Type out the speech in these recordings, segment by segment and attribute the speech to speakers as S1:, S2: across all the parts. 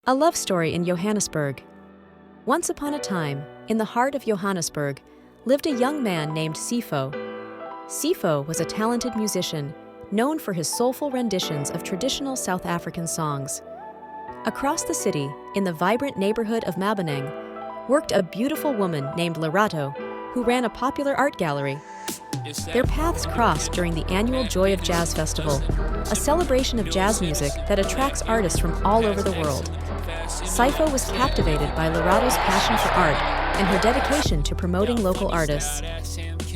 S1: A love story in Johannesburg. Once upon a time, in the heart of Johannesburg, lived a young man named Siphos. Siphos was a talented musician, known for his soulful renditions of traditional South African songs. Across the city, in the vibrant neighborhood of Mabanang, worked a beautiful woman named Lerato, who ran a popular art gallery. Their paths crossed during the annual Joy of Jazz Festival, a celebration of jazz music that attracts artists from all over the world. Siphos was captivated by Lerato's passion for art and her dedication to promoting local artists.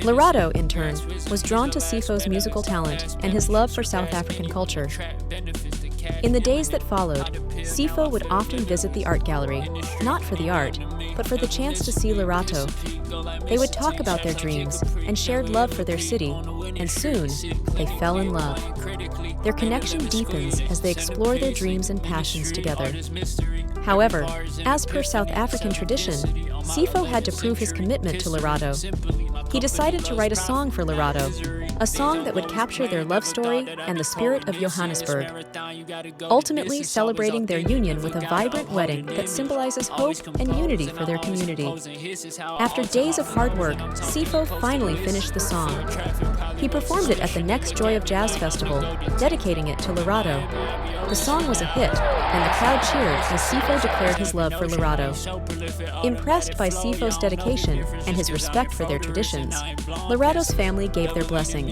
S1: Lerato, in turn, was drawn to Siphos' musical talent and his love for South African culture. In the days that followed, Siphos would often visit the art gallery, not for the art, but for the chance to see Lerato. They would talk about their dreams and shared love for their city, and soon, they fell in love. Their connection deepens as they explore their dreams and passions together. However, as per South African tradition, Siphos had to prove his commitment to Lerato. He decided to write a song for Lerato, a song that would capture their love story and the spirit of Johannesburg, ultimately celebrating their union with a vibrant wedding that symbolizes hope and unity for their community. After days of hard work, Siphos finally finished the song. He performed it at the next Joy of Jazz Festival, dedicating it to Lerato. The song was a hit, and the crowd cheered as Siphos declared his love for Lerato. Impressed by Siphos' dedication and his respect for their traditions, Lerato's family gave their blessings.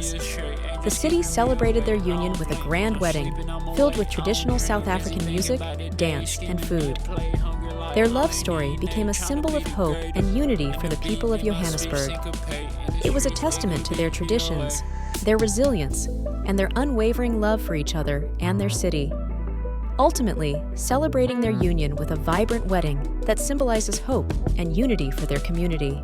S1: The city celebrated their union with a grand wedding, filled with traditional South African music, dance, and food. Their love story became a symbol of hope and unity for the people of Johannesburg. It was a testament to their traditions, their resilience, and their unwavering love for each other and their city. Ultimately, celebrating their union with a vibrant wedding that symbolizes hope and unity for their community.